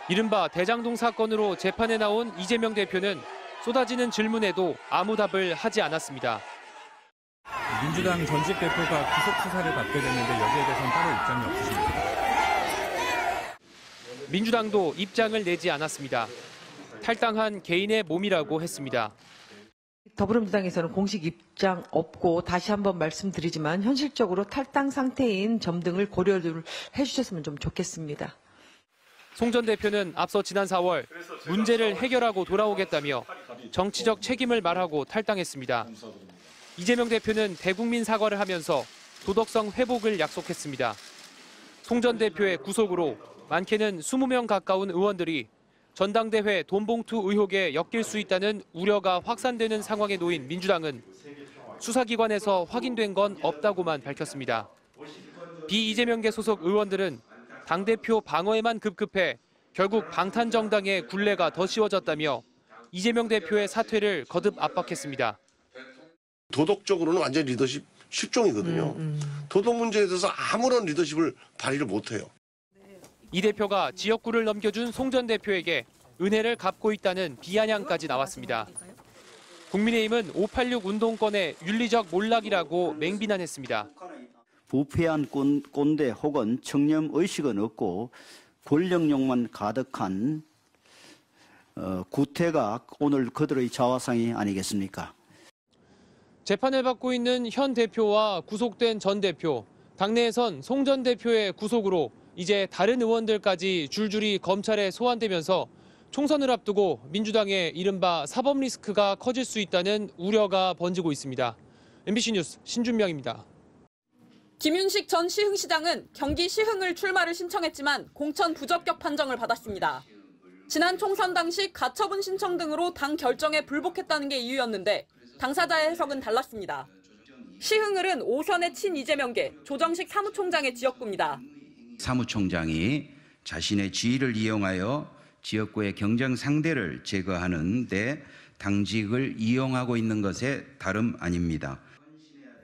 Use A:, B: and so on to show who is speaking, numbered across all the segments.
A: 이른바 대장동 사건으로 재판에 나온 이재명 대표는 쏟아지는 질문에도 아무 답을 하지 않았습니다.
B: 민주당 전직 대표가 구속 수사를 받게 됐는데 여기에 대해서는 따로 입장이 없으십니까?
A: 민주당도 입장을 내지 않았습니다. 탈당한 개인의 몸이라고 했습니다.
C: 더불어민주당에서는 공식 입장 없고 다시 한번 말씀드리지만 현실적으로 탈당 상태인 점 등을 고려를 해주셨으면 좀 좋겠습니다.
A: 송 전 대표는 앞서 지난 4월 문제를 해결하고 돌아오겠다며 정치적 책임을 말하고 탈당했습니다. 이재명 대표는 대국민 사과를 하면서 도덕성 회복을 약속했습니다. 송 전 대표의 구속으로 많게는 20명 가까운 의원들이 전당대회 돈봉투 의혹에 엮일 수 있다는 우려가 확산되는 상황에 놓인 민주당은 수사기관에서 확인된 건 없다고만 밝혔습니다. 비이재명계 소속 의원들은 당대표 방어에만 급급해 결국 방탄정당의 굴레가 더 씌워졌다며 이재명 대표의 사퇴를 거듭 압박했습니다.
D: 도덕적으로는 완전 리더십 실종이거든요. 도덕 문제에 대해서 아무런 리더십을 발휘를 못해요.
A: 이 대표가 지역구를 넘겨준 송 전 대표에게 은혜를 갚고 있다는 비아냥까지 나왔습니다. 국민의힘은 586 운동권의 윤리적 몰락이라고 맹비난했습니다.
E: 부패한 꼰대 혹은 청렴의식은 없고 권력욕만 가득한 구태가 오늘 그들의 자화상이 아니겠습니까?
A: 재판을 받고 있는 현 대표와 구속된 전 대표, 당내에선 송 전 대표의 구속으로 이제 다른 의원들까지 줄줄이 검찰에 소환되면서 총선을 앞두고 민주당의 이른바 사법 리스크가 커질 수 있다는 우려가 번지고 있습니다. MBC 뉴스 신준명입니다.
F: 김윤식 전 시흥시장은 경기 시흥을 출마를 신청했지만 공천 부적격 판정을 받았습니다. 지난 총선 당시 가처분 신청 등으로 당 결정에 불복했다는 게 이유였는데 당사자의 해석은 달랐습니다. 시흥을은 5선의 친이재명계 조정식 사무총장의 지역구입니다.
G: 사무총장이 자신의 지위를 이용하여 지역구의 경쟁 상대를 제거하는 데 당직을 이용하고 있는 것에 다름 아닙니다.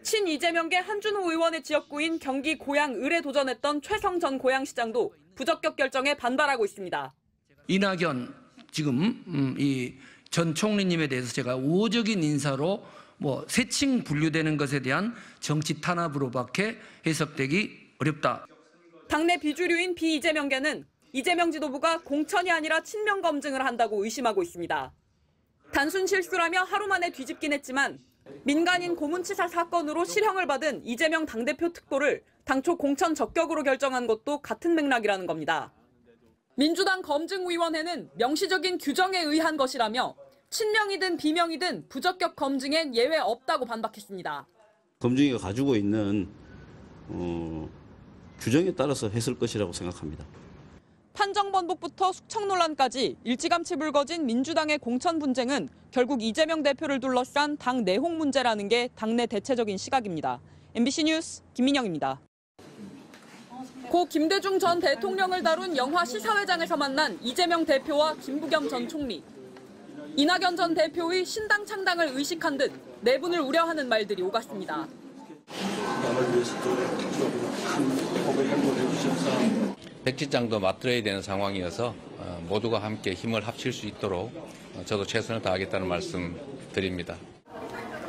F: 친이재명계 한준호 의원의 지역구인 경기 고양 을에 도전했던 최성 전 고양시장도 부적격 결정에 반발하고 있습니다.
H: 이낙연 지금 이 전 총리님에 대해서 제가 우호적인 인사로 세칭 분류되는 것에 대한 정치 탄압으로밖에 해석되기 어렵다.
F: 당내 비주류인 비이재명계는 이재명 지도부가 공천이 아니라 친명 검증을 한다고 의심하고 있습니다. 단순 실수라며 하루 만에 뒤집긴 했지만 민간인 고문치사 사건으로 실형을 받은 이재명 당대표 특보를 당초 공천 적격으로 결정한 것도 같은 맥락이라는 겁니다. 민주당 검증위원회는 명시적인 규정에 의한 것이라며 친명이든 비명이든 부적격 검증엔 예외 없다고 반박했습니다.
I: 검증위가 가지고 있는 규정에 따라서 했을 것이라고 생각합니다.
F: 판정 번복부터 숙청 논란까지 일찌감치 불거진 민주당의 공천 분쟁은 결국 이재명 대표를 둘러싼 당 내홍 문제라는 게 당내 대체적인 시각입니다. MBC 뉴스 김민영입니다. 고 김대중 전 대통령을 다룬 영화 시사회장에서 만난 이재명 대표와 김부겸 전 총리. 이낙연 전 대표의 신당 창당을 의식한 듯 내분을 우려하는 말들이 오갔습니다.
J: 백지장도 맞들어야 되는 상황이어서 모두가 함께 힘을 합칠 수 있도록 저도 최선을 다하겠다는 말씀 드립니다.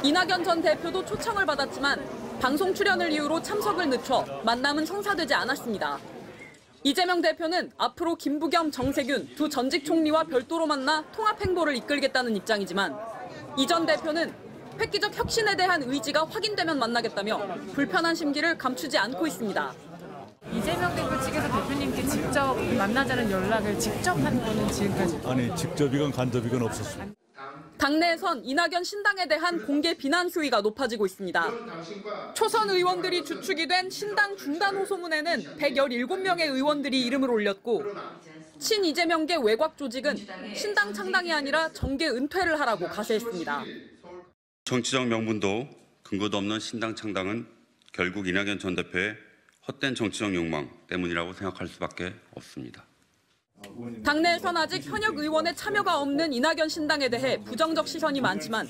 F: 이낙연 전 대표도 초청을 받았지만 방송 출연을 이유로 참석을 늦춰 만남은 성사되지 않았습니다. 이재명 대표는 앞으로 김부겸, 정세균 두 전직 총리와 별도로 만나 통합행보를 이끌겠다는 입장이지만 이 전 대표는 획기적 혁신에 대한 의지가 확인되면 만나겠다며 불편한 심기를 감추지 않고 있습니다.
K: 이재명 대표 측에서 대표님께 직접 만나자는 연락을 직접 한 거는 지금까지?
L: 아니, 직접이건 간접이건 없었습니다.
F: 당내에선 이낙연 신당에 대한 공개 비난 수위가 높아지고 있습니다. 초선 의원들이 주축이 된 신당 중단 호소문에는 117명의 의원들이 이름을 올렸고 친이재명계 외곽 조직은 신당 창당이 아니라 정계 은퇴를 하라고 가세했습니다.
M: 정치적 명분도 근거도 없는 신당 창당은 결국 이낙연 전 대표의 헛된 정치적 욕망 때문이라고 생각할 수밖에 없습니다.
F: 당내에선 아직 현역 의원의 참여가 없는 이낙연 신당에 대해 부정적 시선이 많지만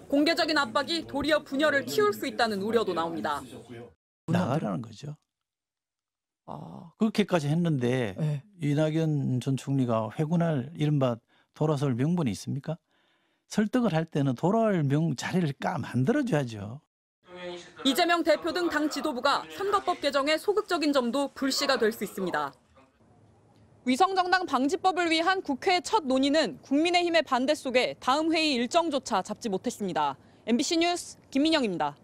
F: 공개적인 압박이 도리어 분열을 키울 수 있다는 우려도 나옵니다.
L: 나가라는 거죠.
N: 그렇게까지 했는데
C: 네.
N: 이낙연 전 총리가 회군할 이른바 돌아설 명분이 있습니까? 설득을 할 때는 돌아올 자리를 만들어줘야죠.
F: 이재명 대표 등 당 지도부가 선거법 개정의 소극적인 점도 불씨가 될 수 있습니다. 위성정당 방지법을 위한 국회 첫 논의는 국민의힘의 반대 속에 다음 회의 일정조차 잡지 못했습니다. MBC 뉴스 김민영입니다.